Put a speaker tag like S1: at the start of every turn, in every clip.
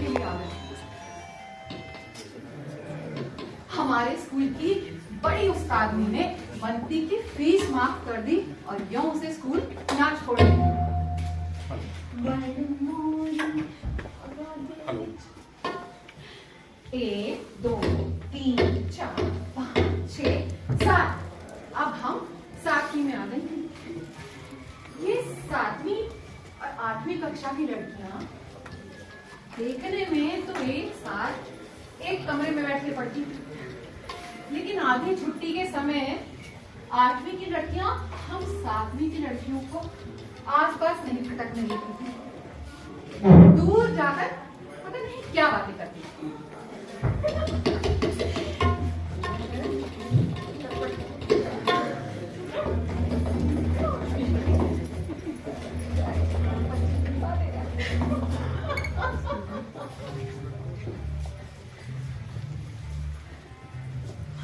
S1: के लिए आ गए। हमारे स्कूल की बड़ी उस्तादनी ने बंटी की फीस माफ कर दी और यूं उसे स्कूल ना छोड़ दिया।
S2: हेलो।
S1: 1 2 3 4 5 6 7। अब हम 7वीं में आ गए। ये 7वीं और 8वीं कक्षा की लड़कियां देखने में तो एक साथ एक कमरे में बैठ के पढ़ती, लेकिन आधी छुट्टी के समय 8वीं की लड़कियां हम 7वीं की लड़कियों को आसपास नहीं खटकने देती थी। दूर जाकर पता नहीं क्या बातें करती थी।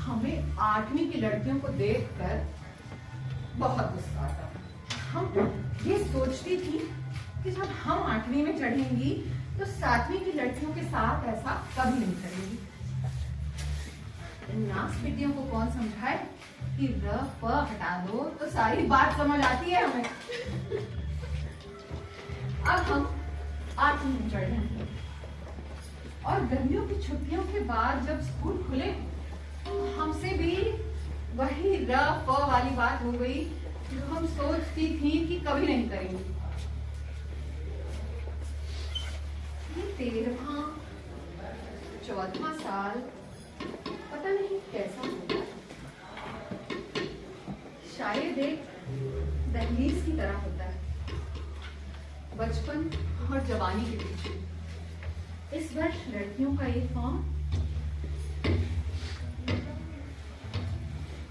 S1: हमें 8वीं की लड़कियों को देखकर बहुत गुस्सा आता। हम ये सोचती थी कि जब हम 8वीं में चढ़ेंगी तो 7वीं की लड़कियों के साथ ऐसा कभी नहीं करेंगी। नास पिटियों को कौन समझाए कि र प हटा दो तो सारी बात समझ आती है हमें। अब हम 8वीं में चढ़ रहे और गर्मियों की छुट्टियों के बाद जब स्कूल खुले हमसे भी वही र प वाली बात हो गई जो हम सोचती थी कि कभी नहीं करेंगे। ये 13वां 14वां साल पता नहीं कैसा होगा। शायद एक दहलीज की तरह होता है बचपन और जवानी के बीच। इस वर्ष लड़कियों का एक फॉर्म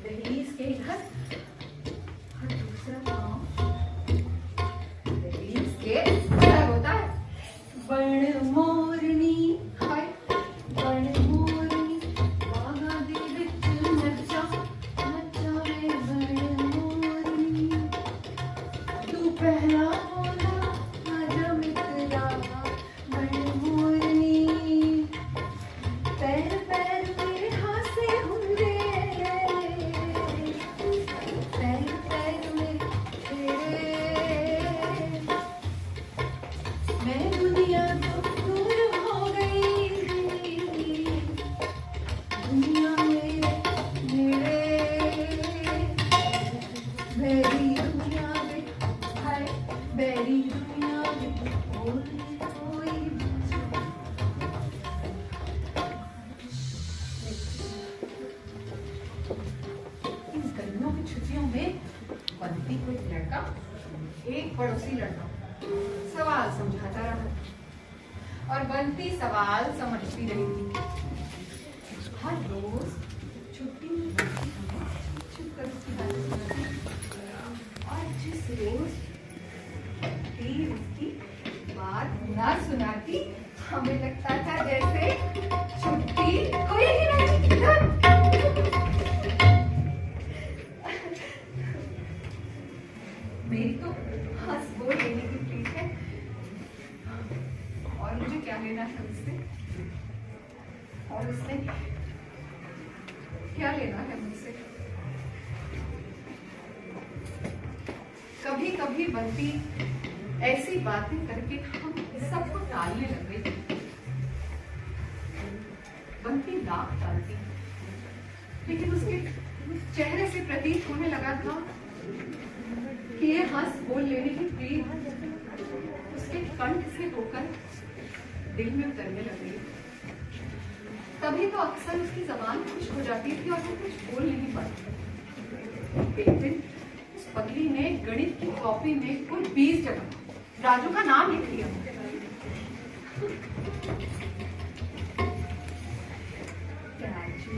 S1: दहलीज के घर और दूसरा फॉर्म दहलीज के घर होता है। बड़ मोरनी हाय बड़ मोरनी बागा दे विच नचा नचा वे बड़ मोरनी तू पहला बोला आजा मित्रा बड़ मोरनी पैर पैर मेरे हासे हुंदे पैर पैर में तेरे मैं दुनिया तो दूर हो गई दुनिया मेरे मेरी दुनिया में हाय मेरी दुनिया में और कोई इन गर्मियों की छुट्टियों में बंटी को एक लड़का एक पड़ोसी लड़का सवाल समझाता रहा और बंटी सवाल समझती रही थी। हर रोज छुट्टी में चुप कर उसकी बातें सुनती और जिस रोज बंटी उसकी बात ना सुनाती हमें लगता था जैसे छुट्टी कोई ही नहीं। मेरी तो हंस बोल लेने की ट्रीट है और मुझे क्या लेना है उससे और उसने क्या लेना है मुझसे। कभी कभी बंटी ऐसी बातें करके हम सबको टालने लग गई। बंटी दाग डालती लेकिन उसके चेहरे से प्रतीत होने लगा था कि ये हंस बोल लेने की प्रीत उसके कंठ से होकर दिल में उतरने लगी। तभी तो अक्सर उसकी जबान खुश हो जाती थी और वो कुछ बोल नहीं पाती। एक दिन उस पगली ने गणित की कॉपी में कुल 20 जगह राजू का नाम लिख लिया। राजू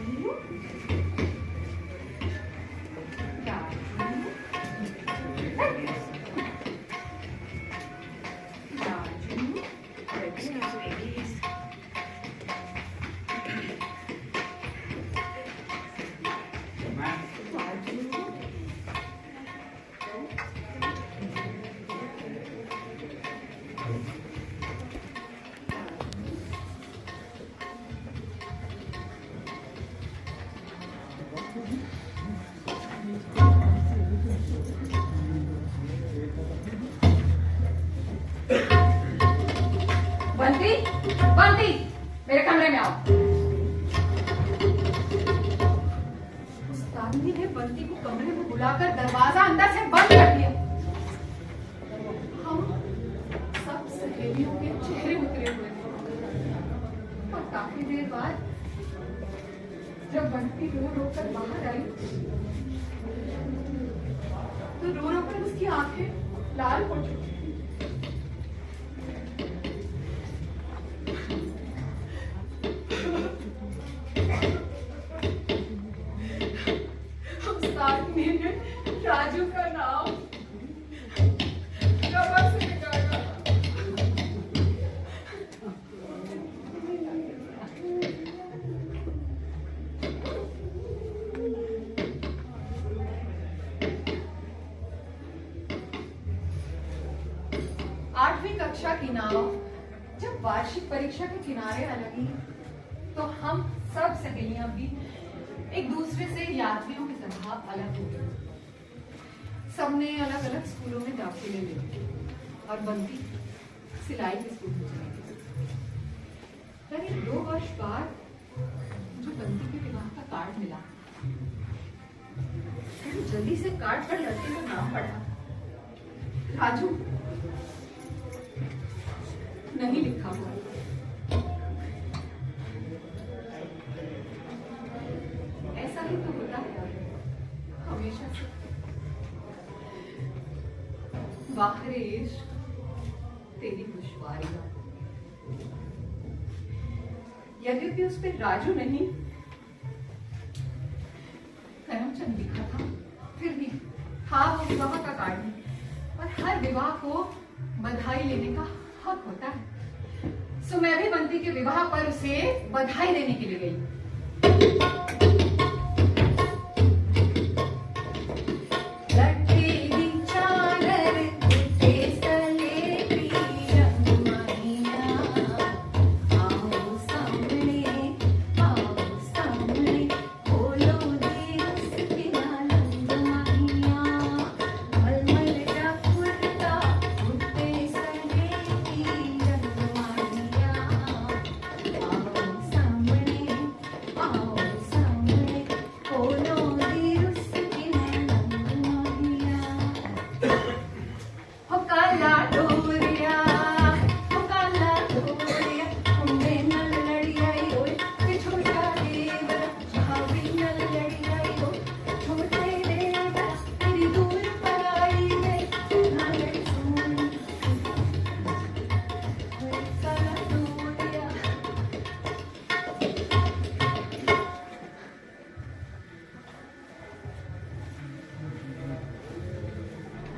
S1: बंटी, मेरे कमरे में आओ। उस आदमी ने बंटी को कमरे में बुलाकर दरवाजा अंदर से बंद कर दिया। हम सब सहेलियों के चेहरे उतरे हुए थे और काफी देर बाद जब बंटी रो रो कर बाहर आई तो रो रो कर उसकी आंखें लाल हो चुकी थी। राजू का नाम कमर से निकाला। आठवीं कक्षा की नाव जब वार्षिक परीक्षा के किनारे आ लगी तो हम सब सहेलियां भी एक दूसरे से यात्रियों की तरह अलग हो गई। सबने अलग अलग स्कूलों में दाखिले लिए और बंटी सिलाई के स्कूल में चली गई। करीब 2 वर्ष बाद मुझे बंटी के विवाह का कार्ड मिला। जल्दी से कार्ड पर लड़के का नाम पढ़ा, राजू नहीं लिखा हुआ। ऐसा ही तो होता है हमेशा से। बाहरे इश्क तेरी दुश्वारियां, यद्यपि उस पे राजू नहीं करमचंद लिखा था, फिर भी था वो विवाह का कार्ड और हर विवाह को बधाई लेने का हक होता है। सो मैं भी बंटी के विवाह पर उसे बधाई देने के लिए गई।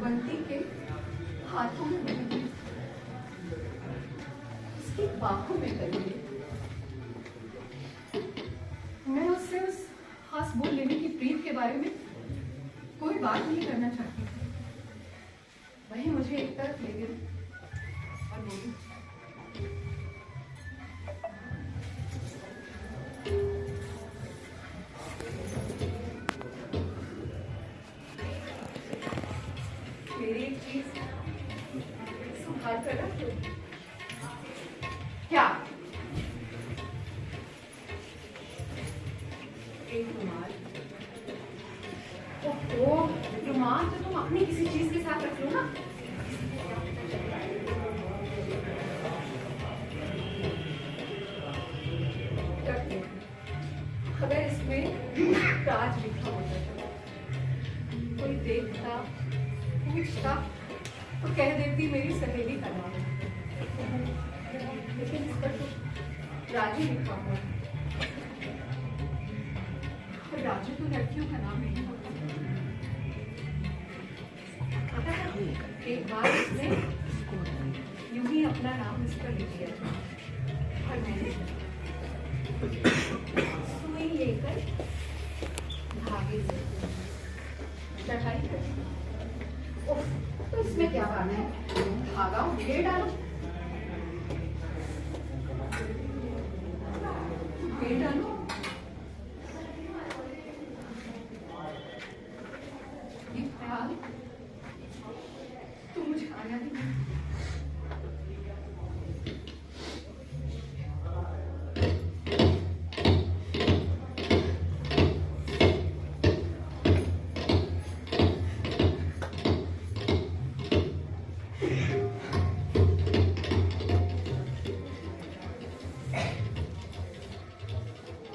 S1: बंटी के हाथों में मेहंदी, उसकी बाहों में कली। मैं उससे उस खास बोल लेने की प्रीत के बारे में कोई बात नहीं करना चाहती थी। वही मुझे एक तरफ ले गई और बोली, मेरी एक चीज संभाल कर रखो। क्या? एक रुमाल। ओहो, रुमाल तो तुम अपनी किसी चीज के साथ रख लो ना। अगर इसमें राज लिखा होता था, कोई देखता पूछता तो कह देती मेरी सहेली का नाम है, लेकिन इस पर तो राजू लिखा हुआ है। और राजू तो लड़कियों का नाम नहीं होता। एक बार उसने यूं ही अपना नाम इस पर लिख दिया और मैंने सुई लेकर धागे से चटाई कर दी। तो इसमें क्या करना है, धागा उठे डालो, उठे डालो। ये ख्याल तो मुझे आया नहीं।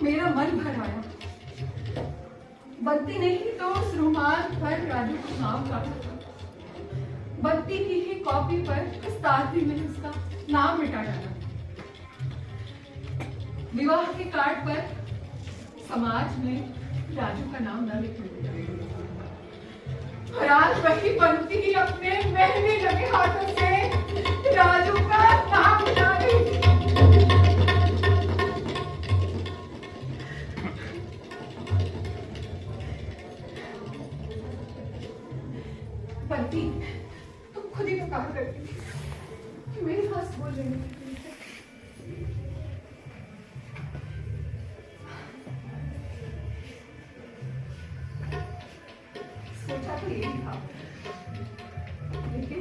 S1: मेरा मन भर आया। बत्ती नहीं तो उस रुमाल पर राजू का नाम काटा था। बत्ती की ही कॉपी पर उस ताजवी में उसका नाम मिटा डाला। विवाह के कार्ड पर समाज में राजू का नाम न लिखा गया। और आज वही पंक्ति ही अपने मेहंदी लगे हाथों से राजू का नाम मिटा रही। पंक्ति तुम खुद ही तो कहा करती थी कि मेरे पास बोल रही थी। सोचा तो यही था, लेकिन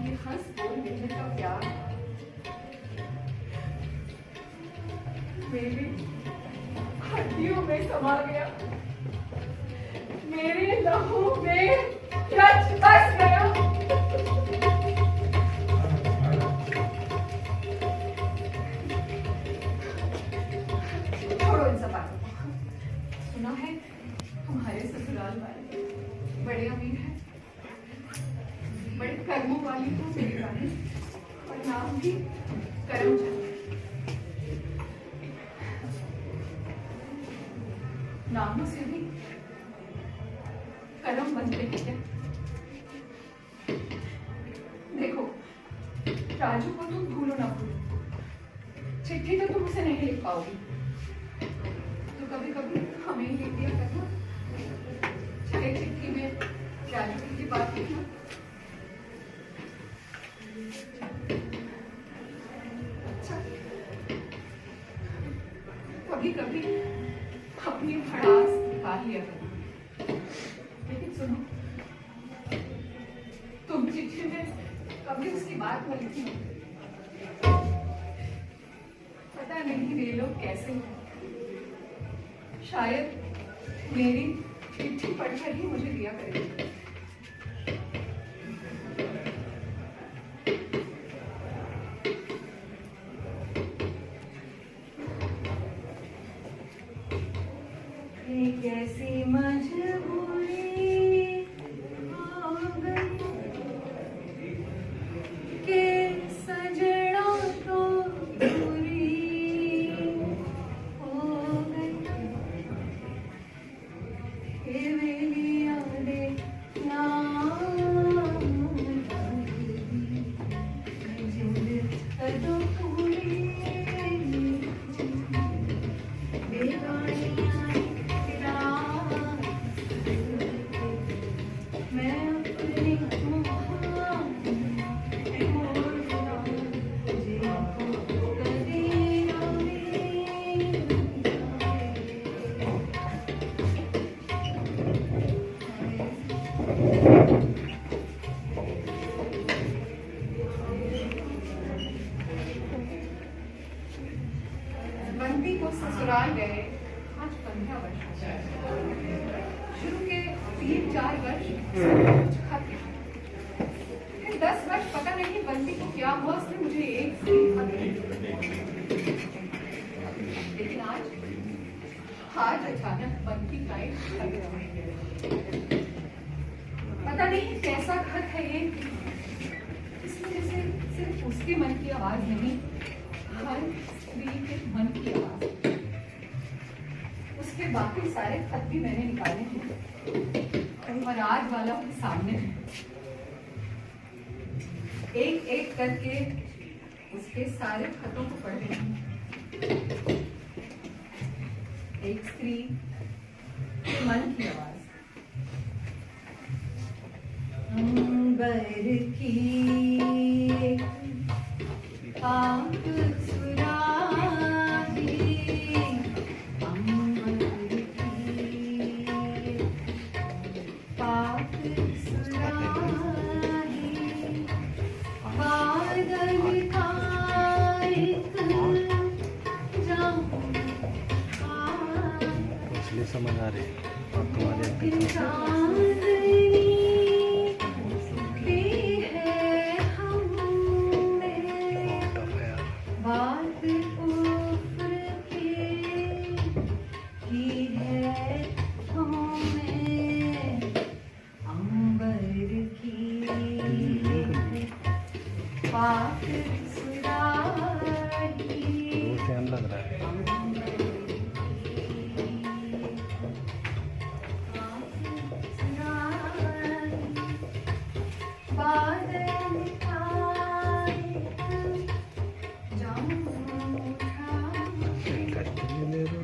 S1: ये हंस बोल देने का प्यार मेरी हड्डियों में समा गया, मेरे लहू में रच बस गया। छोड़ो इन सब बातों को। सुना है तुम्हारे ससुराल वाले बड़े अमीर हैं, बड़े कर्मों वाली तो मेरी वाली, और नाम भी करमचंद। नामों से भी कर्म बनते हैं क्या? देखो राजू को तुम भूलो ना भूलो, चिट्ठी तो तुम उसे नहीं लिख पाओगी, तो कभी कभी हमें लिख दिया करना, चाहे चिट्ठी में राजू की बात लिखना। अच्छा कभी कभी अपनी भड़ास निकाल लिया करना, लेकिन सुनो तुम चिट्ठी में कभी उसकी बात न लिखी। पता नहीं वे लोग कैसे हैं, शायद मेरी चिट्ठी पढ़कर ही मुझे दिया करेंगे। कैसी मजबूरी हो गई कि सजना तो दूरी हो गई, ये मेरी यादें ना तो पूरी बंदी को ससुराल गए आज 15 वर्ष हो गए। शुरू के 3-4 वर्ष खत्म, फिर 10 वर्ष पता नहीं बंदी को क्या हुआ, उसने मुझे एक से खत नहीं। लेकिन आज अचानक बंदी का एक खत, पता नहीं कैसा खत है ये, इसमें जैसे सिर्फ उसके मन की आवाज नहीं, हर स्त्री के मन की आवाज। उसके बाकी सारे खत भी मैंने निकाले हैं और आज वाला सामने है। एक एक करके उसके सारे खतों को पढ़ रही हूँ। एक स्त्री के मन की आवाज। अंबर की पाक सुराही, अंबर की पाक सुराही, बादल का एक जाऊं
S2: इसलिए समझ आ रही और तुम्हारे
S1: बात ऊपर की
S2: आसान लग रहा है।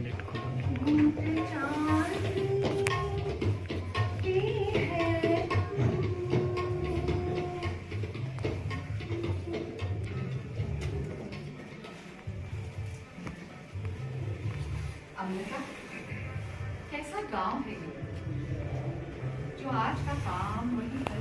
S2: नेट खोलो।
S1: अमृता, कैसा गांव है ये? जो आज का काम वही